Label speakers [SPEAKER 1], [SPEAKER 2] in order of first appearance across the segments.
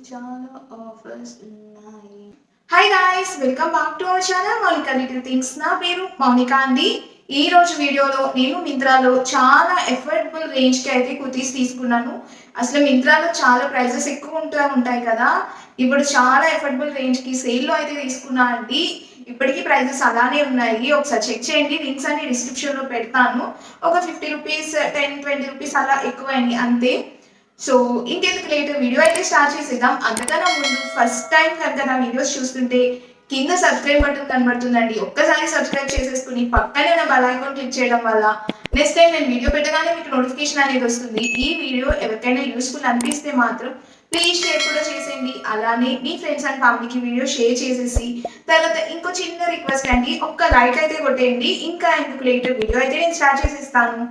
[SPEAKER 1] చాలా ఆఫర్స్ ఉన్నాయి. Hi guys, welcome back to our channel Mounika little things. నా పేరు మౌనిక అండి. ఈ రోజు వీడియోలో నేను మింత్రాలో చాలా ఎఫర్డబుల్ రేంజ్కి అయితే కుర్తీస్ తీసుకున్నాను. అసలు మింత్రాలో చాలా ప్రైజెస్ ఎక్కువ ఉంటాయి కదా. ఇప్పుడు చాలా ఎఫర్డబుల్ రేంజ్కి సేల్లో అయితే తీసుకున్నా అండి. ఇప్పటికీ ప్రైజెస్ అలానే ఉన్నాయి. ఒకసారి చెక్ చేయండి. లింక్స్ అన్ని డిస్క్రిప్షన్లో పెడతాను. ఒక 50 రూపీస్, 10-20 రూపీస్ అలా ఎక్కువైంది అంతే. సో ఇంకెందుకు లేట్, వీడియో అయితే స్టార్ట్ చేసేద్దాం. అంతకన్నా ముందు ఫస్ట్ టైం కనుక నా వీడియోస్ చూస్తుంటే కింద సబ్స్క్రైబ్ బటన్ కనబడుతుందండి. ఒక్కసారి సబ్స్క్రైబ్ చేసేసుకుని పక్కనే ఉన్న బెల్ ఐకాన్ క్లిక్ చేయడం వల్ల నెక్స్ట్ టైం నేను వీడియో పెట్టగానే మీకు నోటిఫికేషన్ అనేది వస్తుంది. ఈ వీడియో ఎవరికైనా యూస్ఫుల్ అనిపిస్తే మాత్రం ప్లీజ్ షేర్ కూడా చేసేయండి. అలానే మీ ఫ్రెండ్స్ అండ్ ఫ్యామిలీకి వీడియో షేర్ చేసేసి తర్వాత ఇంకో చిన్న రిక్వెస్ట్ అండి, ఒక్క లైక్ అయితే కొట్టేయండి. ఇంకా ఎందుకు లేట్, వీడియో అయితే నేను స్టార్ట్ చేసేస్తాను.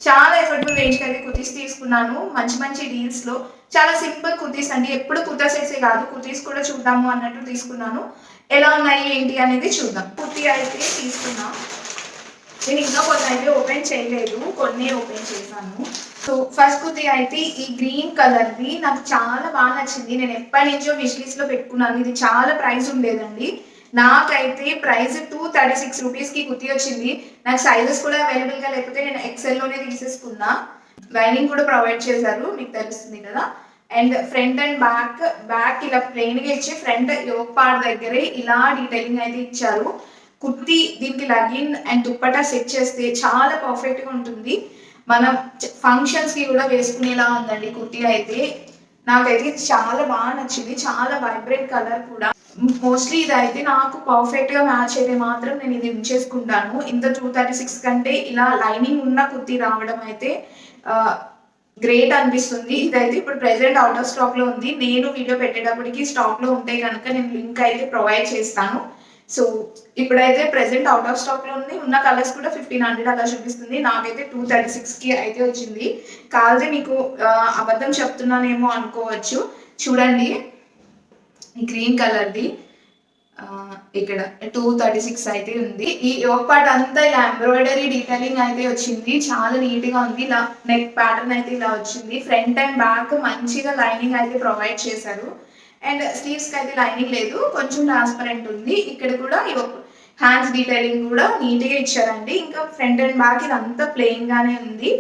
[SPEAKER 1] చాలా ఎఫర్డబుల్ రేంజ్ అయితే కుర్తీస్ తీసుకున్నాను. మంచి మంచి డీల్స్ లో చాలా సింపుల్ కుర్తీస్ అండి. ఎప్పుడు కుర్తా సెట్సే కాదు, కుర్తీస్ కూడా చూద్దాము అన్నట్టు తీసుకున్నాను. ఎలా ఉన్నాయి ఏంటి అనేది చూద్దాం. కుర్తీ అయితే తీసుకున్నా. నేను ఇంకా కొన్ని అయితే ఓపెన్ చేయలేదు, కొన్ని ఓపెన్ చేశాను. సో ఫస్ట్ కుర్తీ అయితే ఈ గ్రీన్ కలర్ది నాకు చాలా బాగా నచ్చింది. నేను ఎప్పటి నుంచో విష్ లిస్ట్ లో పెట్టుకున్నాను. ఇది చాలా ప్రైస్ ఉండేదండి. నాకైతే ప్రైస్ 236 రూపీస్కి కుర్తీ వచ్చింది. నాకు సైజెస్ కూడా అవైలబుల్గా లేకపోతే నేను ఎక్సెల్లోనే తీసేసుకున్నా. లైనింగ్ కూడా ప్రొవైడ్ చేశారు, మీకు తెలుస్తుంది కదా. అండ్ ఫ్రంట్ అండ్ బ్యాక్ ఇలా ప్లెయిన్గా ఇచ్చి ఫ్రంట్ యోక్ పార్ట్ దగ్గరే ఇలా డీటెయిలింగ్ అయితే ఇచ్చారు. కుర్తీ దీనికి లగిన్ అండ్ దుప్పటా సెట్ చేస్తే చాలా పర్ఫెక్ట్గా ఉంటుంది. మనం ఫంక్షన్స్కి కూడా వేసుకునేలా ఉందండి కుర్తీ అయితే. నాకైతే చాలా బాగా నచ్చింది. చాలా వైబ్రెంట్ కలర్ కూడా. మోస్ట్లీ ఇది అయితే నాకు పర్ఫెక్ట్గా మ్యాచ్ అయితే మాత్రం నేను ఇది ఉంచేసుకుంటాను. ఇంత 236 కంటే ఇలా లైనింగ్ ఉన్న కుర్తీ రావడం అయితే గ్రేట్ అనిపిస్తుంది. ఇదైతే ఇప్పుడు ప్రెసెంట్ అవుట్ ఆఫ్ స్టాక్లో ఉంది. నేను వీడియో పెట్టేటప్పటికి స్టాక్లో ఉంటే కనుక నేను లింక్ అయితే ప్రొవైడ్ చేస్తాను. సో ఇప్పుడైతే ప్రెసెంట్ అవుట్ ఆఫ్ స్టాక్లో ఉంది. ఉన్న కలర్స్ కూడా 1500 అలా చూపిస్తుంది. నాకైతే 236కి అయితే వచ్చింది. కాల్ది మీకు అబద్ధం చెప్తున్నానేమో అనుకోవచ్చు. చూడండి, ఈ గ్రీన్ కలర్ది ఇక్కడ 236 అయితే ఉంది. ఈ యోక్ పార్ట్ అంతా ఇలా ఎంబ్రాయిడరీ డీటెయిలింగ్ అయితే వచ్చింది. చాలా నీట్గా ఉంది. ఇలా నెక్ ప్యాటర్న్ అయితే ఇలా వచ్చింది. ఫ్రంట్ అండ్ బ్యాక్ మంచిగా లైనింగ్ అయితే ప్రొవైడ్ చేశారు. అండ్ స్లీవ్స్కి అయితే లైనింగ్ లేదు, కొంచెం ట్రాన్స్పరెంట్ ఉంది. ఇక్కడ కూడా హ్యాండ్స్ డీటెయిలింగ్ కూడా నీట్గా ఇచ్చారండి. ఇంకా ఫ్రంట్ అండ్ బ్యాక్ ఇదంతా ప్లెయిన్గానే ఉంది.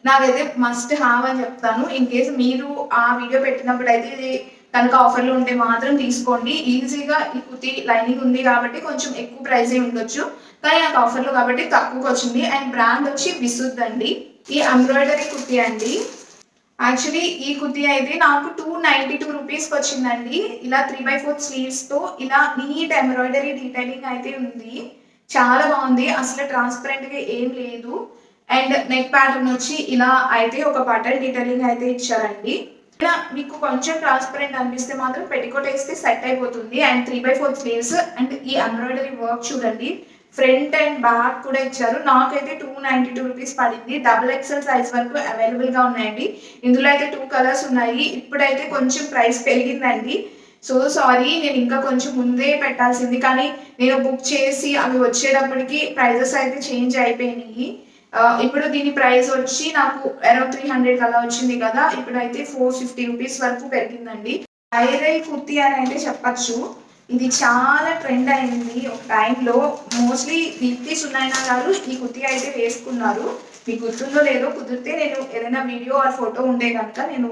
[SPEAKER 1] నాకైతే మస్ట్ హ్యావ్ అని చెప్తాను. ఇన్ కేసు మీరు ఆ వీడియో పెట్టినప్పుడు అయితే ఇది కనుక ఆఫర్లో ఉంటే మాత్రం తీసుకోండి. ఈజీగా ఈ కుర్తీ లైనింగ్ ఉంది కాబట్టి కొంచెం ఎక్కువ ప్రైజే ఉండొచ్చు, కానీ నాకు ఆఫర్లో కాబట్టి తక్కువకి వచ్చింది. అండ్ బ్రాండ్ వచ్చి విసుద్ అండి. ఈ ఎంబ్రాయిడరీ కుర్తీ అండి. యాక్చువల్లీ ఈ కుర్తీ అయితే నాకు 292 రూపీస్కి వచ్చిందండి. ఇలా 3/4 స్లీవ్స్తో ఇలా నీట్ ఎంబ్రాయిడరీ డీటెయిలింగ్ అయితే ఉంది. చాలా బాగుంది. అసలు ట్రాన్స్పరెంట్గా ఏం లేదు. అండ్ నెక్ ప్యాటర్న్ వచ్చి ఇలా అయితే ఒక బటన్ డీటెయిలింగ్ అయితే ఇచ్చారండి. ఇలా మీకు కొంచెం ట్రాన్స్పరెంట్ అనిపిస్తే మాత్రం పెట్టికోట్ వేస్తే సెట్ అయిపోతుంది. అండ్ 3/4 స్లీవ్స్ అండ్ ఈ ఎంబ్రాయిడరీ వర్క్ చూడండి. ఫ్రంట్ అండ్ బ్యాక్ కూడా ఇచ్చారు. నాకైతే 292 రూపీస్ పడింది. XXL సైజ్ వరకు అవైలబుల్గా ఉన్నాయండి. ఇందులో అయితే 2 కలర్స్ ఉన్నాయి. ఇప్పుడైతే కొంచెం ప్రైస్ పెరిగిందండి. సో సారీ, నేను ఇంకా కొంచెం ముందే పెట్టాల్సింది, కానీ నేను బుక్ చేసి అవి వచ్చేటప్పటికి ప్రైజెస్ అయితే చేంజ్ అయిపోయినాయి. ఇప్పుడు దీని ప్రైస్ వచ్చి నాకు అరౌండ్ 300 అలా వచ్చింది కదా. ఇప్పుడైతే 450 రూపీస్ వరకు పెరిగిందండి. ఐరై కుర్తీ అని అయితే చెప్పచ్చు. ఇది చాలా ట్రెండ్ అయింది ఒక టైంలో. మోస్ట్లీ దీప్తి సునైనా గారు ఈ కుర్తీ అయితే వేసుకున్నారు. మీకు గుర్తుందో లేదో, కుదిరితే నేను ఏదైనా వీడియో ఆర్ ఫోటో ఉంటే కనుక నేను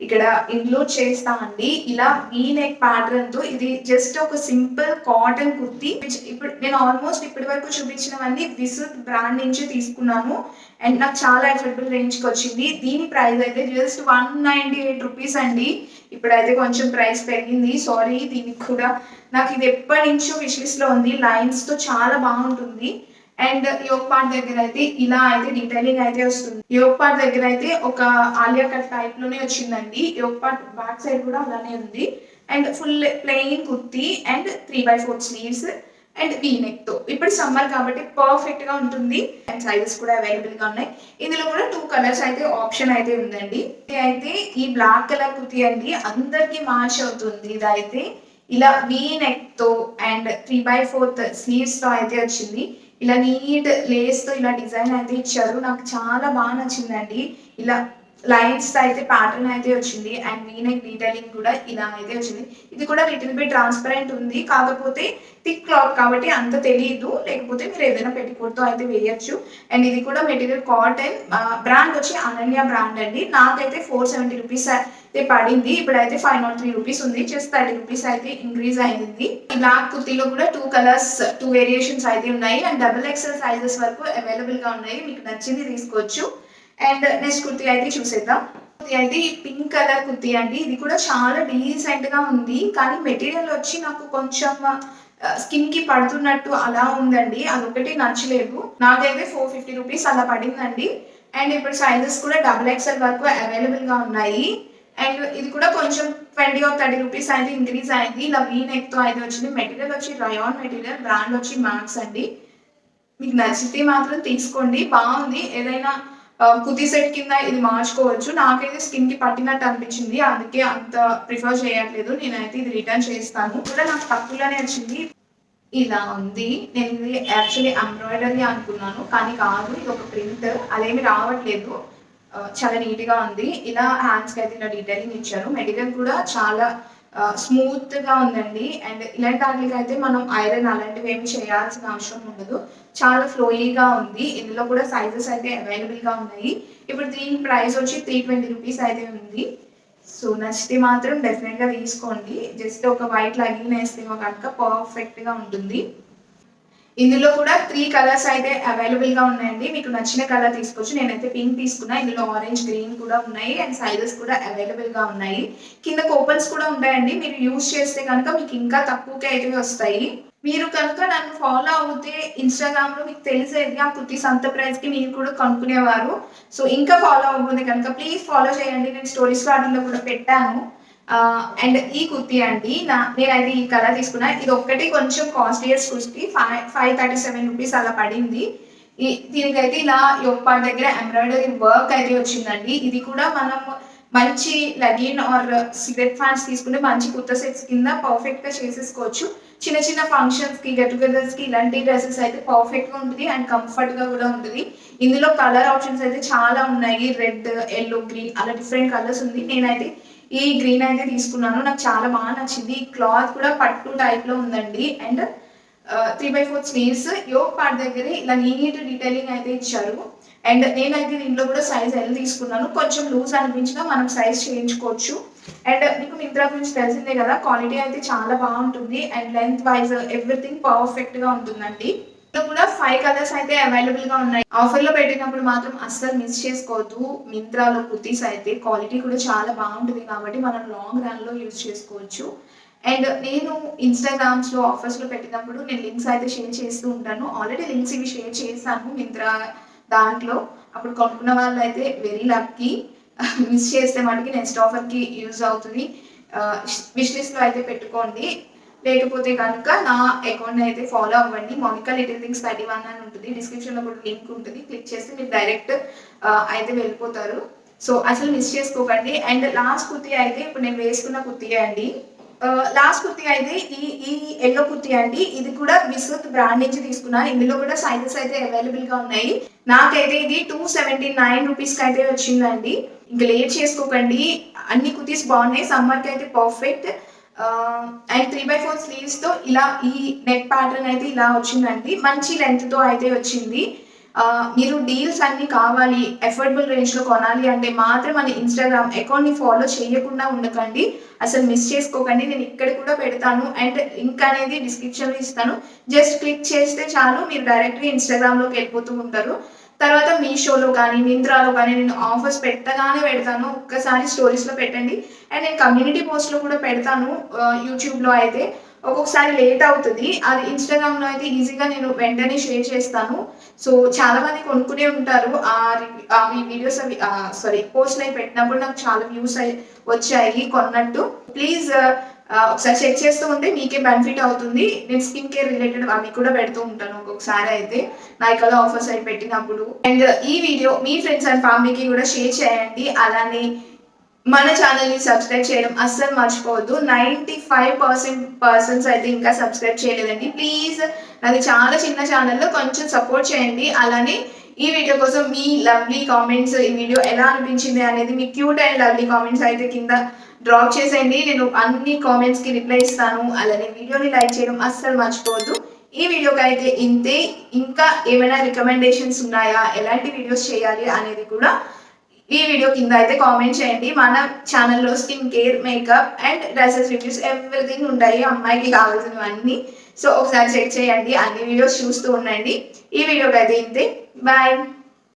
[SPEAKER 1] ఇక్కడ ఇంక్లూడ్ చేస్తా అండి. ఇలా వీ నెక్ ప్యాటర్న్ తో ఇది జస్ట్ ఒక సింపుల్ కాటన్ కుర్తీ. ఇప్పుడు నేను ఆల్మోస్ట్ ఇప్పటి వరకు చూపించినవన్నీ విసుద్ బ్రాండ్ నుంచి తీసుకున్నాను. అండ్ నాకు చాలా అఫోర్డబుల్ రేంజ్కి వచ్చింది. దీని ప్రైస్ అయితే జస్ట్ 198 రూపీస్ అండి. ఇప్పుడైతే కొంచెం ప్రైస్ పెరిగింది, సారీ. దీనికి కూడా నాకు ఇది ఎప్పటి నుంచో విష్ లిస్ట్ లో ఉంది. లైన్స్ తో చాలా బాగుంటుంది. అండ్ యోక్ పార్ట్ దగ్గర అయితే ఇలా అయితే డీటెయిలింగ్ అయితే వస్తుంది. యోక్ పార్ట్ దగ్గర అయితే ఒక ఆలియా కట్ టైప్ లోనే వచ్చిందండి. యోక్ పార్ట్ బ్యాక్ సైడ్ కూడా అలానే ఉంది. And full plain kurti and 3/4 sleeves and V neck తో. ఇప్పుడు సమ్మర్ కాబట్టి పర్ఫెక్ట్ గా ఉంటుంది. అండ్ సైజెస్ కూడా అవైలబుల్ గా ఉన్నాయి. ఇందులో కూడా 2 కలర్స్ అయితే ఆప్షన్ అయితే ఉందండి. ఇది అయితే ఈ బ్లాక్ కలర్ కుర్తీ అండి, అందరికి మ్యాచ్ అవుతుంది. ఇది అయితే ఇలా వీ నెక్ తో అండ్ 3/4 స్లీవ్స్ తో అయితే వచ్చింది. ఇలా నీట్ లేస్ తో ఇలా డిజైన్ అయితే ఇచ్చారు. నాకు చాలా బాగా నచ్చిందండి. ఇలా లైన్స్ అయితే ప్యాటర్న్ అయితే వచ్చింది అండ్ వీనెక్ డీటెయిలింగ్ కూడా ఇలా అయితే వచ్చింది. ఇది కూడా లిటిల్ బిట్ ట్రాన్స్పరెంట్ ఉంది, కాకపోతే థిక్ క్లాత్ కాబట్టి అంత తెలియదు, లేకపోతే మీరు ఏదైనా పెట్టికోట్తో అయితే వేయచ్చు. అండ్ ఇది కూడా మెటీరియల్ కాటన్, బ్రాండ్ వచ్చి అనన్య బ్రాండ్ అండి. నాకైతే 470 రూపీస్ అయితే పడింది, ఇప్పుడైతే 503 రూపీస్ ఉంది, జస్ట్ 30 రూపీస్ అయితే ఇంక్రీజ్ అయింది. ఈ బ్లాక్ కుర్తీలో కూడా 2 కలర్స్ 2 వేరియేషన్స్ అయితే ఉన్నాయి అండ్ XXL సైజెస్ వరకు అవైలబుల్ గా ఉన్నాయి, మీకు నచ్చింది తీసుకోవచ్చు. అండ్ నెక్స్ట్ కుర్తీ అయితే చూసేద్దాం. కుర్తీ అయితే ఈ పింక్ కలర్ కుర్తీ అండి, ఇది కూడా చాలా డీసెంట్ గా ఉంది, కానీ మెటీరియల్ వచ్చి నాకు కొంచెం స్కిన్ కి పడుతున్నట్టు అలా ఉందండి, అదొకటి నచ్చలేదు. నాకైతే 450 రూపీస్ అలా పడిందండి. అండ్ ఇప్పుడు సైజెస్ కూడా XXL వరకు అవైలబుల్ గా ఉన్నాయి. అండ్ ఇది కూడా కొంచెం 20 or 30 రూపీస్ అయితే ఇంక్రీజ్ అయింది. ఇలా వీ నెక్ తో అయితే వచ్చింది. మెటీరియల్ వచ్చి రయాన్ మెటీరియల్, బ్రాండ్ వచ్చి మ్యాక్స్ అండి. మీకు నచ్చితే మాత్రం తీసుకోండి, బాగుంది. ఏదైనా కుర్తీ సెట్ కింద ఇది మార్చుకోవచ్చు. నాకైతే స్కిన్ కి పట్టినట్టు అనిపించింది, అందుకే అంత ప్రిఫర్ చేయట్లేదు. నేనైతే ఇది రిటర్న్ చేస్తాను. కూడా నాకు తక్కువలోనే వచ్చింది. ఇలా ఉంది. నేను ఇది యాక్చువల్లీ ఎంబ్రాయిడరీ అనుకున్నాను, కానీ కాదు, ఇది ఒక ప్రింట్, అదేమి రావట్లేదు. చాలా నీట్గా ఉంది. ఇలా హ్యాండ్స్కి అయితే ఇలా డీటెయిలింగ్ ఇచ్చారు. మెటీరియల్ కూడా చాలా స్మూత్గా ఉందండి. అండ్ ఇలాంటి వాటికి అయితే మనం ఐరన్ అలాంటివి ఏమి చేయాల్సిన అవసరం ఉండదు, చాలా ఫ్లోయీగా ఉంది. ఇందులో కూడా సైజెస్ అయితే అవైలబుల్గా ఉన్నాయి. ఇప్పుడు దీని ప్రైస్ వచ్చి 320 రూపీస్ అయితే ఉంది. సో నచ్చితే మాత్రం డెఫినెట్గా తీసుకోండి. జస్ట్ ఒక వైట్ లెగ్గింగ్ వేస్తేమో కనుక పర్ఫెక్ట్గా ఉంటుంది. ఇందులో కూడా 3 కలర్స్ అయితే అవైలబుల్గా ఉన్నాయండి, మీకు నచ్చిన కలర్ తీసుకోవచ్చు. నేనైతే పింక్ తీసుకున్నా. ఇందులో ఆరెంజ్, గ్రీన్ కూడా ఉన్నాయి అండ్ సైజెస్ కూడా అవైలబుల్గా ఉన్నాయి. కింద కూపన్స్ కూడా ఉంటాయండి, మీరు యూజ్ చేస్తే కనుక మీకు ఇంకా తక్కువకే అయితే వస్తాయి. మీరు కనుక నన్ను ఫాలో అవుతే ఇన్స్టాగ్రామ్లో మీకు తెలిసేది ఆ కుర్తీస్ అంత ప్రైస్కి మీరు కూడా కొనుక్కునేవారు. సో ఇంకా ఫాలో అవ్వకపోతే కనుక ప్లీజ్ ఫాలో చేయండి. నేను స్టోరీస్ వాటిల్లో కూడా పెట్టాను. అండ్ ఈ కుర్తీ అండి, నేనైతే ఈ కలర్ తీసుకున్నా. ఇది ఒక్కటి కొంచెం కాస్ట్లీయస్ట్ కుర్తీ, 537 రూపీస్ అలా పడింది. దీనికైతే ఇలా యోక్ పార్ట్ దగ్గర ఎంబ్రాయిడరీ వర్క్ అయితే వచ్చిందండి. ఇది కూడా మనం మంచి లెగిన్ ఆర్ సిగరెట్ ఫ్యాన్స్ తీసుకుంటే మంచి కుర్తా సెట్స్ కింద పర్ఫెక్ట్గా చేసేసుకోవచ్చు. చిన్న చిన్న ఫంక్షన్స్కి, గెట్ టుగెదర్స్కి ఇలాంటి డ్రెస్సెస్ అయితే పర్ఫెక్ట్గా ఉంటుంది అండ్ కంఫర్ట్గా కూడా ఉంటుంది. ఇందులో కలర్ ఆప్షన్స్ అయితే చాలా ఉన్నాయి, రెడ్, ఎల్లో, గ్రీన్ అలా డిఫరెంట్ కలర్స్ ఉంది. నేనైతే ఈ గ్రీన్ అయితే తీసుకున్నాను, నాకు చాలా బాగా నచ్చింది. ఈ క్లాత్ కూడా పట్టు టైప్లో ఉందండి. అండ్ 3/4 స్లీవ్స్, యోక్ పార్ట్ దగ్గర ఇలా నీట్ డీటెయిలింగ్ అయితే ఇచ్చారు. అండ్ నేనైతే దీంట్లో కూడా సైజ్ L తీసుకున్నాను. కొంచెం లూజ్ అనిపించినా మనం సైజ్ చేయించుకోవచ్చు. అండ్ మీకు మింత్రా గురించి తెలిసిందే కదా, క్వాలిటీ అయితే చాలా బాగుంటుంది అండ్ లెంత్ వైజ్ ఎవ్రీథింగ్ పర్ఫెక్ట్గా ఉంటుందండి. ఇందులో కూడా 5 కలర్స్ అయితే అవైలబుల్గా ఉన్నాయి. ఆఫర్లో పెట్టినప్పుడు మాత్రం అస్సలు మిస్ చేసుకోవద్దు. మింత్రాలో కుర్తీస్ అయితే క్వాలిటీ కూడా చాలా బాగుంటుంది కాబట్టి మనం లాంగ్ రన్లో యూజ్ చేసుకోవచ్చు. అండ్ నేను ఇన్స్టాగ్రామ్స్లో ఆఫర్స్లో పెట్టినప్పుడు నేను లింక్స్ అయితే షేర్ చేస్తూ ఉంటాను. ఆల్రెడీ లింక్స్ ఇవి షేర్ చేశాను మింత్రా దాంట్లో, అప్పుడు కొనుక్కున్న వాళ్ళు అయితే వెరీ లక్కీ. మిస్ చేస్తే మనకి నెక్స్ట్ ఆఫర్కి యూజ్ అవుతుంది. విష్ లిస్ట్లో అయితే పెట్టుకోండి, లేకపోతే కనుక నా అకౌంట్ అయితే ఫాలో అవ్వండి. మోనికా లిటిల్ థింగ్స్ 31 అని ఉంటుంది, డిస్క్రిప్షన్లో కూడా లింక్ ఉంటుంది, క్లిక్ చేస్తే మీరు డైరెక్ట్ అయితే వెళ్ళిపోతారు. సో అసలు మిస్ చేసుకోకండి. అండ్ లాస్ట్ కుర్తీ అయితే ఇప్పుడు నేను వేసుకున్న కుర్తీ అండి. లాస్ట్ కుర్తీ అయితే ఈ ఎల్లో కుర్తీ అండి. ఇది కూడా విసుత్ బ్రాండ్ నుంచి తీసుకున్నాను. ఇందులో కూడా సైజెస్ అయితే అవైలబుల్గా ఉన్నాయి. నాకైతే ఇది 279 రూపీస్కి అయితే వచ్చిందండి. ఇంకా లేట్ చేసుకోకండి, అన్ని కుర్తీస్ బాగున్నాయి, సమ్మర్కి అయితే పర్ఫెక్ట్. అండ్ 3/4 స్లీవ్స్తో ఇలా ఈ నెక్ ప్యాటర్న్ అయితే ఇలా వచ్చిందండి, మంచి లెంత్తో అయితే వచ్చింది. మీరు డీల్స్ అన్నీ కావాలి, అఫోర్డబుల్ రేంజ్లో కొనాలి అంటే మాత్రం మన ఇన్స్టాగ్రామ్ అకౌంట్ని ఫాలో చేయకుండా ఉండకండి, అసలు మిస్ చేసుకోకండి. నేను ఇక్కడ కూడా పెడతాను అండ్ లింక్ అనేది డిస్క్రిప్షన్లో ఇస్తాను. జస్ట్ క్లిక్ చేస్తే చాలు, మీరు డైరెక్ట్గా ఇన్స్టాగ్రామ్లోకి వెళ్ళిపోతూ ఉంటారు. తర్వాత మీషోలో కానీ మింత్రాలో కానీ నేను ఆఫర్స్ పెట్టగానే పెడతాను, ఒక్కసారి స్టోరీస్లో పెట్టండి. అండ్ నేను కమ్యూనిటీ పోస్ట్లో కూడా పెడతాను. యూట్యూబ్లో అయితే ఒక్కొక్కసారి లేట్ అవుతుంది, అది ఇన్స్టాగ్రామ్లో అయితే ఈజీగా నేను వెంటనే షేర్ చేస్తాను. సో చాలామంది కొనుక్కునే ఉంటారు అవి వీడియోస్, అవి పోస్ట్లు అవి పెట్టినప్పుడు నాకు చాలా వ్యూస్ వచ్చాయి కొన్నట్టు. ప్లీజ్ ఒకసారి చెక్ చేస్తూ ఉంటే మీకే బెనిఫిట్ అవుతుంది. నేను స్కిన్ కేర్ రిలేటెడ్ అవి కూడా పెడుతూ ఉంటాను ఒక్కొక్కసారి అయితే నైకాలో ఆఫర్స్ అవి పెట్టినప్పుడు. అండ్ ఈ వీడియో మీ ఫ్రెండ్స్ అండ్ ఫ్యామిలీకి కూడా షేర్ చేయండి. అలానే మన ఛానల్ని సబ్స్క్రైబ్ చేయడం అస్సలు మర్చిపోవద్దు. 95% అయితే ఇంకా సబ్స్క్రైబ్ చేయలేదండి. ప్లీజ్, నాది చాలా చిన్న ఛానల్లో కొంచెం సపోర్ట్ చేయండి. అలానే ఈ వీడియో కోసం మీ లవ్లీ కామెంట్స్, ఈ వీడియో ఎలా అనిపించింది అనేది మీ క్యూట్ అండ్ లవ్లీ కామెంట్స్ అయితే కింద డ్రాప్ చేసేయండి. నేను అన్ని కామెంట్స్కి రిప్లై ఇస్తాను. అలానే వీడియోని లైక్ చేయడం అస్సలు మర్చిపోవద్దు. ఈ వీడియోకి అయితే ఇంతే. ఇంకా ఏమైనా రికమెండేషన్స్ ఉన్నాయా, ఎలాంటి వీడియోస్ చేయాలి అనేది కూడా ఈ వీడియో కింద అయితే కామెంట్ చేయండి. మన ఛానల్లో skin care, makeup and dresses reviews everything ఉంటాయి, అమ్మాయికి కావాల్సినవన్నీ. సో ఒకసారి చెక్ చేయండి, అన్ని వీడియోస్ చూస్తూ ఉండండి. ఈ వీడియోకి అయితే ఇంతే. బాయ్.